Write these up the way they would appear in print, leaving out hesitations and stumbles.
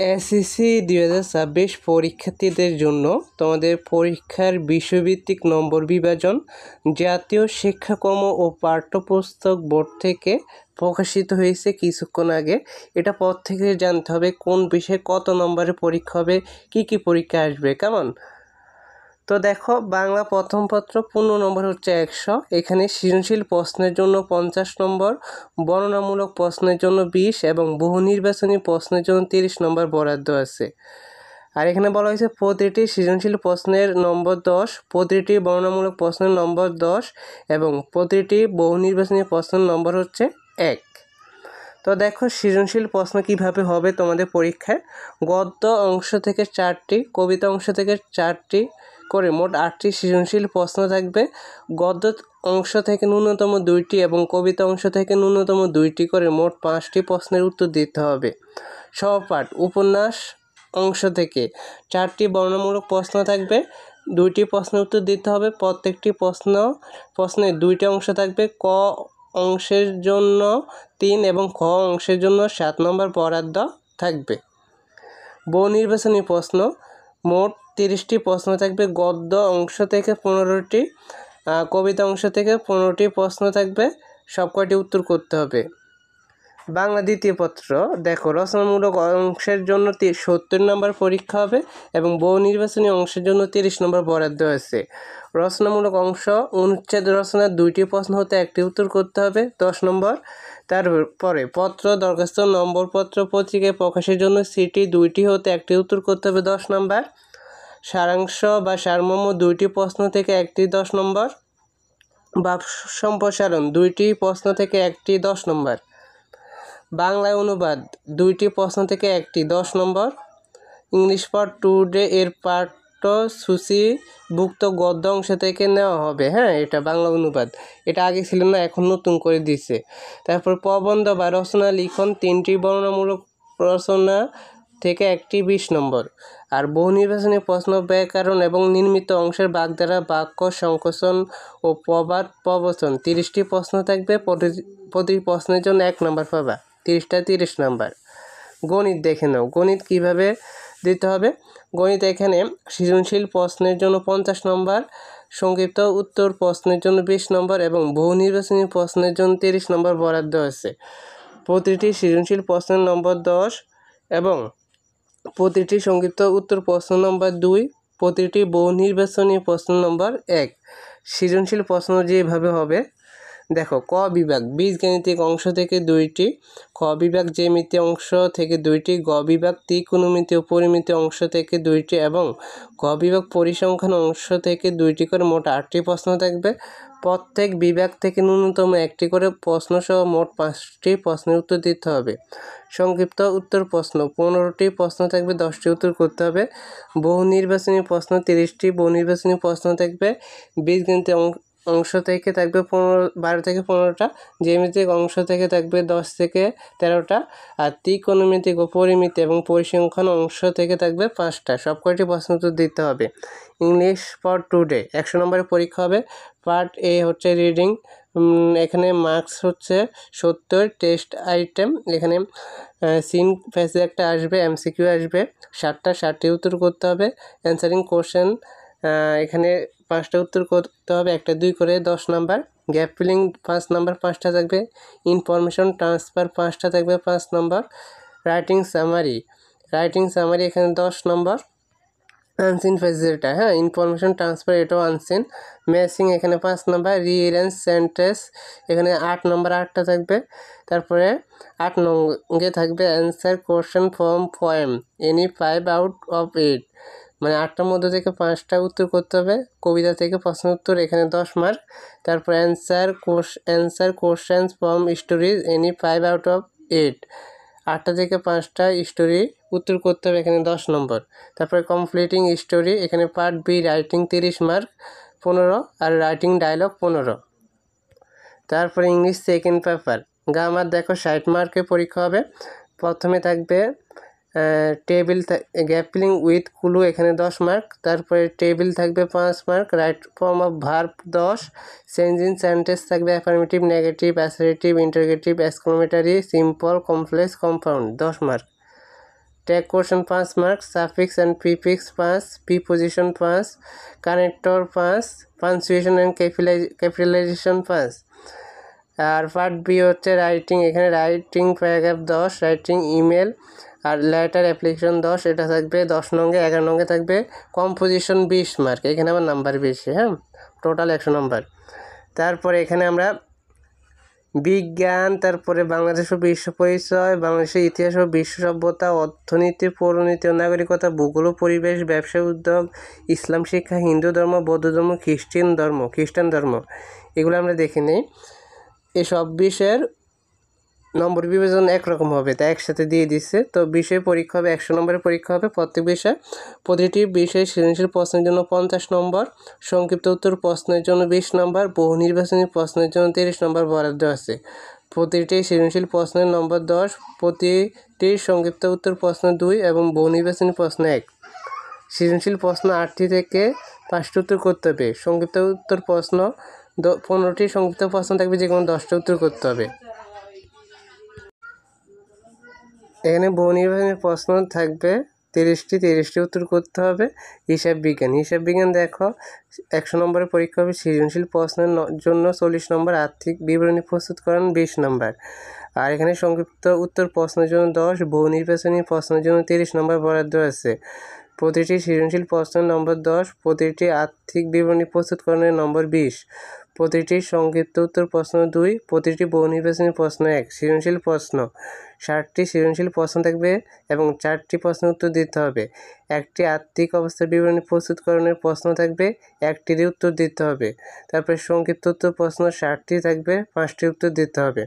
SSC 2026 পরীক্ষার্থীদের জন্য তোমাদের পরীক্ষার বিষয়ভিত্তিক নম্বর বিভাজন জাতীয় শিক্ষাক্রম ও পাঠ্যপুস্তক বোর্ড থেকে প্রকাশিত হয়েছে কিছুক্ষণ আগে। এটা পর থেকে জানতে হবে কোন বিষয়ে কত নম্বরের পরীক্ষা হবে, কি পরীক্ষা আসবে, কেমন। তো দেখো, বাংলা প্রথম পত্র 15 নম্বর হচ্ছে 100। এখানে সৃজনশীল প্রশ্নের জন্য 50 নম্বর, বর্ণনামূলক প্রশ্নের জন্য 20 এবং বহু নির্বাচনী প্রশ্নের জন্য 30 নম্বর বরাদ্দ আছে। আর এখানে বলা হয়েছে প্রতিটি সৃজনশীল প্রশ্নের নম্বর 10, প্রতিটি বর্ণনামূলক প্রশ্নের নম্বর 10 এবং প্রতিটি বহু নির্বাচনী প্রশ্নের নম্বর হচ্ছে 1। তো দেখো, সৃজনশীল প্রশ্ন কিভাবে হবে তোমাদের পরীক্ষায়। গদ্য অংশ থেকে 4টি, কবিতা অংশ থেকে 4টি করে মোট 8টি সৃজনশীল প্রশ্ন থাকবে। গদ্য অংশ থেকে ন্যূনতম 2টি এবং কবিতা অংশ থেকে ন্যূনতম 2টি করে মোট 5টি প্রশ্নের উত্তর দিতে হবে। সহপাঠ উপন্যাস অংশ থেকে 4টি বর্ণনামূলক প্রশ্ন থাকবে, 2টি প্রশ্নের উত্তর দিতে হবে। প্রত্যেকটি প্রশ্নে 2টি অংশ থাকবে। ক অংশের জন্য 3 এবং খ অংশের জন্য 7 নম্বর বরাদ্দ থাকবে। বহু নির্বাচনী প্রশ্ন মোট 30টি প্রশ্ন থাকবে। গদ্য অংশ থেকে 15টি, কবিতা অংশ থেকে 15টি প্রশ্ন থাকবে, সবকটি উত্তর করতে হবে। বাংলা দ্বিতীয় পত্র দেখো, রচনামূলক অংশের জন্য 70 নম্বর পরীক্ষা হবে এবং বহু নির্বাচনী অংশের জন্য 30 নম্বর বরাদ্দ আছে। রচনামূলক অংশ অনুচ্ছেদ রচনার 2টি প্রশ্ন হতে 1টি উত্তর করতে হবে, 10 নম্বর। তারপরে পত্র, দরখাস্ত, নম্বরপত্র, পত্রিকায় প্রকাশের জন্য সিটি 2টি হতে 1টি উত্তর করতে হবে, 10 নম্বর। সারাংশ বা সারমর্ম 2টি প্রশ্ন থেকে 1টি 10 নম্বর। ভাব সম্প্রসারণ 2টি প্রশ্ন থেকে 1টি 10 নম্বর। বাংলায় অনুবাদ 2টি প্রশ্ন থেকে 1টি 10 নম্বর। ইংলিশ ফর টুডে এর পাঠ্যসূচিভুক্ত গদ্য অংশ থেকে নেওয়া হবে। এটা বাংলা অনুবাদ, এটা আগে ছিল না, এখন নতুন করে দিছে। তারপর প্রবন্ধ বা রচনা লিখন 3টি বর্ণনামূলক রচনা থেকে 1টি 20 নম্বর। আর বহু নির্বাচনী প্রশ্ন ব্যাকরণ এবং নির্মিত অংশের বাগধারা, বাক্য সংকোচন ও প্রবাদ প্রবচন 30টি প্রশ্ন থাকবে। প্রতি প্রশ্নের জন্য 1 নম্বর পাবা, 30টা 30 নম্বর। গণিত দেখে নাও, গণিত কিভাবে দিতে হবে। গণিত এখানে সৃজনশীল প্রশ্নের জন্য 50 নম্বর, সংক্ষিপ্ত উত্তর প্রশ্নের জন্য 20 নম্বর এবং বহু নির্বাচনী প্রশ্নের জন্য 30 নম্বর বরাদ্দ আছে। প্রতিটি সৃজনশীল প্রশ্নের নম্বর 10 এবং প্রতিটি সংক্ষিপ্ত উত্তর প্রশ্ন নম্বর 2, প্রতিটি বহু নির্বাচনী প্রশ্ন নম্বর 1। সৃজনশীল প্রশ্ন যেভাবে হবে দেখো, ক বিভাগ বীজগাণিতিক অংশ থেকে 2টি, খ বিভাগ জ্যামিতি অংশ থেকে 2টি, গ বিভাগ ত্রিকোণমিতি ও পরিমিতি অংশ থেকে 2টি এবং গ বিভাগ পরিসংখ্যান অংশ থেকে 2টি করে মোট 8টি প্রশ্ন থাকবে। প্রত্যেক বিভাগ থেকে ন্যূনতম 1টি করে প্রশ্ন সহ মোট 5টি প্রশ্নের উত্তর দিতে হবে। সংক্ষিপ্ত উত্তর প্রশ্ন 15টি প্রশ্ন থাকবে, 10টি উত্তর করতে হবে। বহু নির্বাচনী প্রশ্ন 30টি বহু নির্বাচনী প্রশ্ন থাকবে। বীজগণিত অংশ থেকে থাকবে 12 থেকে 15টা, জ্যামিতিক অংশ থেকে থাকবে 10 থেকে 13টা, আর ত্রিকোণমিতিক ও পরিমিতি এবং পরিসংখ্যান অংশ থেকে থাকবে 5টা। সবকটি প্রশ্ন উত্তর দিতে হবে। ইংলিশ ফর টুডে 100 নম্বরের পরীক্ষা হবে। পার্ট এ হচ্ছে রিডিং, এখানে মার্কস হচ্ছে 70। টেস্ট আইটেম এখানে সিন ফেসে একটা আসবে, এমসিকিউ আসবে 60টি উত্তর করতে হবে। অ্যান্সারিং কোশ্চেন এখানে 5টা উত্তর করতে হবে, 1টা 2 করে 10 নম্বর। গ্যাপ ফিলিং 5 নম্বর, 5টা থাকবে। ইনফরমেশন ট্রান্সফার 5টা থাকবে, 5 নম্বর। রাইটিং সামারি এখানে 10 নম্বর। আনসিন ফেসিলিটা ইনফরমেশন ট্রান্সফার, এটাও আনসিন। ম্যাচিং এখানে 5 নম্বর। রিঅ্যারেঞ্জ সেন্টেন্স এখানে 8 নম্বর, 8টা থাকবে। তারপরে 8 নঙ্গে থাকবে answer question from poem any 5 out of 8, মানে 8টার মধ্যে থেকে 5টা উত্তর করতে হবে। কবিতা থেকে প্রশ্ন উত্তর এখানে 10 মার্ক। তারপর answer questions from stories any 5 out of 8, 8টা থেকে 5টা স্টোরি উত্তর করতে হবে, এখানে 10 নম্বর। তারপরে কমপ্লিটিং স্টোরি এখানে পার্ট বি রাইটিং 30 মার্ক 15 আর রাইটিং ডায়লগ 15। তারপরে ইংলিশ সেকেন্ড পেপার গ্রামার দেখো 60 মার্কের পরীক্ষা হবে। প্রথমে থাকবে table, gap filling with clue এখানে 10 মার্ক। তারপরে টেবিল থাকবে 5 mark. Right form of verb 10। Change in sentence থাকবে affirmative, negative, assertive, interrogative, exclamatory, simple, complex, compound 10 mark. Tag question 5 marks, suffix and prefix 5, preposition 5, connector 5, punctuation and capitalisation 5। আর part B হচ্ছে writing, এখানে writing paragraph 10, writing email আর letter application 10, এটা থাকবে 10 নঙ্গে। 11 নঙ্গে থাকবে composition 20 mark, এখানে আবার number বেশি, হ্যাঁ, টোটাল 100 নম্বর। তারপরে এখানে আমরা বিজ্ঞান, তারপরে বাংলাদেশ ও বিশ্ব পরিচয়, বাংলাদেশের ইতিহাস ও বিশ্ব সভ্যতা, অর্থনীতি, পৌরনীতি ও নাগরিকতা, ভূগোল ও পরিবেশ, ব্যবসা উদ্যোগ, ইসলাম শিক্ষা, হিন্দু ধর্ম, বৌদ্ধ ধর্ম, খ্রিস্টান ধর্ম এগুলো আমরা দেখে নিই। এই সব বিষয়ের নম্বর বিভাজন একরকম হবে, তাই একসাথে দিয়ে দিচ্ছে। তো বিষয় পরীক্ষা হবে 100 নম্বরের পরীক্ষা হবে প্রত্যেক বিষয়। প্রতিটি বিষয়ে সৃজনশীল প্রশ্নের জন্য 50 নম্বর, সংক্ষিপ্ত উত্তর প্রশ্নের জন্য 20 নম্বর, বহু নির্বাচনী প্রশ্নের জন্য 30 নম্বর বরাদ্দ আছে। প্রতিটি সৃজনশীল প্রশ্নের নম্বর 10, প্রতিটি সংক্ষিপ্ত উত্তর প্রশ্ন 2 এবং বহু নির্বাচনী প্রশ্ন 1। সৃজনশীল প্রশ্ন 8টি থেকে 5টি উত্তর করতে হবে। সংক্ষিপ্ত উত্তর প্রশ্ন 15টি, সংক্ষিপ্ত প্রশ্ন থাকবে যে কোনো 10টা উত্তর করতে হবে। এখানে বহু নির্বাচনী প্রশ্ন থাকবে 30টি উত্তর করতে হবে। হিসাব বিজ্ঞান দেখো 100 নম্বরের পরীক্ষা হবে। সৃজনশীল প্রশ্নের জন্য 40 নম্বর, আর্থিক বিবরণী প্রস্তুত করেন 20 নম্বর। আর এখানে সংক্ষিপ্ত উত্তর প্রশ্নের জন্য 10, বহু নির্বাচনী প্রশ্নের জন্য 30 নম্বর বরাদ্দ আছে। প্রতিটি সৃজনশীল প্রশ্নের নম্বর 10, প্রতিটি আর্থিক বিবরণী প্রস্তুতকরণের নম্বর 20, প্রতিটি সংক্ষিপ্ত উত্তর প্রশ্ন 2, প্রতিটি বহু নির্বাচনী প্রশ্ন 1। সৃজনশীল প্রশ্ন 60টি সৃজনশীল প্রশ্ন থাকবে এবং 4টি প্রশ্নের উত্তর দিতে হবে। একটি আর্থিক অবস্থার বিবরণী প্রস্তুতকরণের প্রশ্ন থাকবে, একটিরই উত্তর দিতে হবে। তারপরে সংক্ষিপ্ত উত্তর প্রশ্ন 60টি থাকবে, 5টি উত্তর দিতে হবে।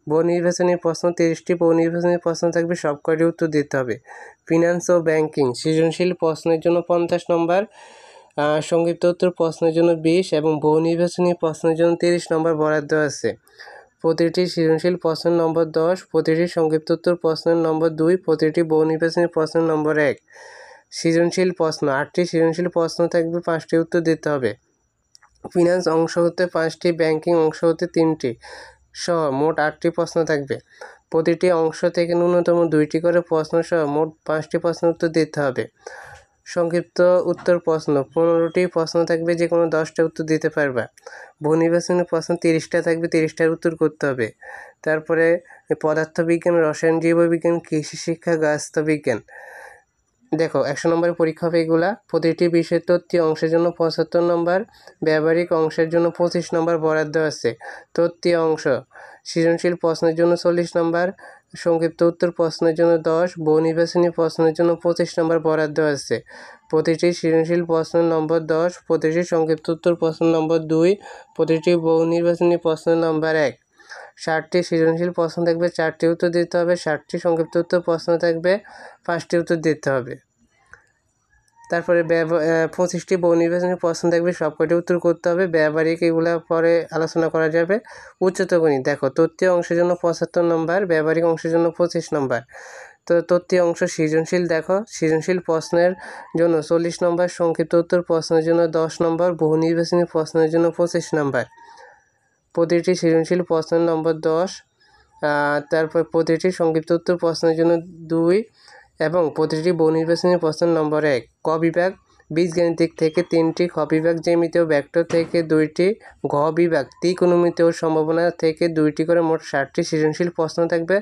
বহু নির্বাচনী প্রশ্ন 30টি, বহু নির্বাচনী প্রশ্ন থাকবে, সব কয়টি উত্তর দিতে হবে। ফিনান্স ও ব্যাংকিং সৃজনশীল প্রশ্নের জন্য 50 নম্বর, সংক্ষিপ্ত উত্তর প্রশ্নের জন্য 20 এবং বহু নির্বাচনী প্রশ্নের জন্য 30 নম্বর বরাদ্দ আছে। প্রতিটি সৃজনশীল প্রশ্নের নম্বর 10, প্রতিটি সংক্ষিপ্ত উত্তর প্রশ্নের নম্বর 2, প্রতিটি বহু নির্বাচনী প্রশ্নের নম্বর 1। সৃজনশীল প্রশ্ন 8টি সৃজনশীল প্রশ্ন থাকবে, 5টি উত্তর দিতে হবে। ফিনান্স অংশ হতে 5টি, ব্যাংকিং অংশ হতে 3টি সহ মোট 8টি প্রশ্ন থাকবে। প্রতিটি অংশ থেকে ন্যূনতম 2টি করে প্রশ্ন সহ মোট 5টি প্রশ্নের উত্তর দিতে হবে। সংক্ষিপ্ত উত্তর প্রশ্ন 15টি প্রশ্ন থাকবে, যে কোনো 10টা উত্তর দিতে পারবে। বহু নির্বাচনী প্রশ্ন 30টা থাকবে, 30টার উত্তর করতে হবে। তারপরে পদার্থবিজ্ঞান, রসায়ন, জীববিজ্ঞান, কৃষি শিক্ষা, গাছতত্ত্ব বিজ্ঞান দেখো 100 নম্বরের পরীক্ষা হবে এগুলা। প্রতিটি বিষয় তত্ত্বীয় অংশের জন্য 75 নম্বর, ব্যবহারিক অংশের জন্য 25 নম্বর বরাদ্দ আছে। তত্ত্বীয় অংশ সৃজনশীল প্রশ্নের জন্য 40 নম্বর, সংক্ষিপ্ত উত্তর প্রশ্নের জন্য 10, বহু নির্বাচনী প্রশ্নের জন্য 25 নম্বর বরাদ্দ আছে। প্রতিটি সৃজনশীল প্রশ্নের নম্বর 10, প্রতিটি সংক্ষিপ্ত উত্তর প্রশ্নের নম্বর 2, প্রতিটি বহু নির্বাচনী প্রশ্নের নম্বর 1। 60টি সৃজনশীল প্রশ্ন থাকবে, 4টি উত্তর দিতে হবে। 60টি সংক্ষিপ্ত উত্তর প্রশ্ন থাকবে, 5টি উত্তর দিতে হবে। তারপরে 25টি বহু নির্বাচনী প্রশ্ন থাকবে, সবকটি উত্তর করতে হবে। ব্যবহারিক এগুলো পরে আলোচনা করা যাবে। উচ্চতর গণিত দেখো তত্ত্বীয় অংশের জন্য 75 নম্বর, ব্যবহারিক অংশের জন্য 25 নম্বর। তো তত্ত্বীয় অংশ সৃজনশীল দেখো সৃজনশীল প্রশ্নের জন্য 40 নম্বর, সংক্ষিপ্ত উত্তর প্রশ্নের জন্য 10 নম্বর, বহু নির্বাচনী প্রশ্নের জন্য 25 নম্বর। প্রতিটি সৃজনশীল প্রশ্নের নম্বর 10, তারপর প্রতিটি সংক্ষিপ্ত উত্তর প্রশ্নের জন্য 2 এবং প্রতিটি বহু নির্বাচনী প্রশ্নের নম্বর 1। ক বিভাগ বীজগাণিতিক থেকে 3টি, খ বিভাগ জ্যামিতি ও ভেক্টর থেকে 2টি, ঘ বিভাগ ত্রিকোণমিতি ও সম্ভাবনা থেকে 2টি করে মোট 60টি সৃজনশীল প্রশ্ন থাকবে।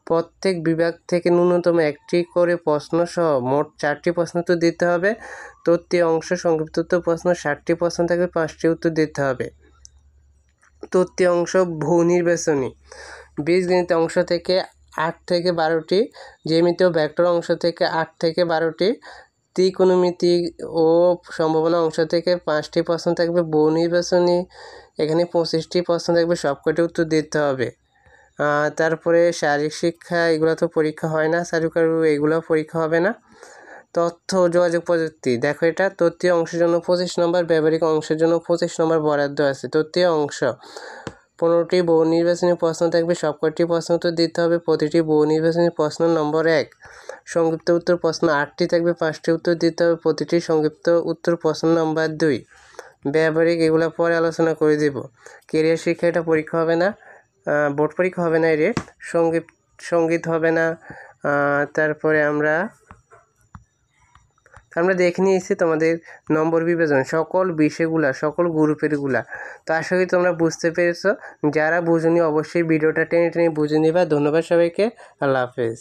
প্রত্যেক বিভাগ থেকে ন্যূনতম 1টি করে প্রশ্ন সহ মোট 4টি প্রশ্ন উত্তর দিতে হবে। তত্ত্বীয় অংশ সংক্ষিপ্ত উত্তর প্রশ্ন 60টি প্রশ্ন থাকবে, 5টি উত্তর দিতে হবে। তত্ত্বীয় অংশ বহু নির্বাচনী বীজগণিত অংশ থেকে 8 থেকে 12টি, জ্যামিতি ও ভেক্টর অংশ থেকে 8 থেকে 12টি, ত্রিকোণমিতি ও সম্ভাবনা অংশ থেকে 5টি প্রশ্ন থাকবে। বহু নির্বাচনী এখানে 25টি প্রশ্ন থাকবে, সবকটি উত্তর দিতে হবে। তারপরে শারীরিক শিক্ষা এগুলো তো পরীক্ষা হয় না, চারুকারু এগুলো পরীক্ষা হবে না। তথ্য ও যোগাযোগ প্রযুক্তি দেখো এটা তত্ত্বীয় অংশের জন্য 25 নম্বর, ব্যবহারিক অংশের জন্য 25 নম্বর বরাদ্দ আছে। তত্ত্বীয় অংশ 15টি বহু নির্বাচনী প্রশ্ন থাকবে, সবকটি প্রশ্ন উত্তর দিতে হবে। প্রতিটি বহু নির্বাচনী প্রশ্ন নম্বর 1। সংক্ষিপ্ত উত্তর প্রশ্ন 8টি থাকবে, 5টি উত্তর দিতে হবে। প্রতিটি সংক্ষিপ্ত উত্তর প্রশ্ন নম্বর 2। ব্যবহারিক এগুলো পরে আলোচনা করে দেব। কেরিয়ার শিক্ষা এটা পরীক্ষা হবে না, বোর্ড পরীক্ষা হবে না। এর সঙ্গীত হবে না, তারপরে আমরা দেখে নিয়েছি তোমাদের নম্বর বিভাজন সকল বিষয়গুলা, সকল গ্রুপেরগুলা। তো আশা করি তোমরা বুঝতে পেরেছো। যারা বুঝুনি অবশ্যই ভিডিওটা টেনে টেনে বুঝে নিবা। ধন্যবাদ সবাইকে, আল্লাহ হাফেজ।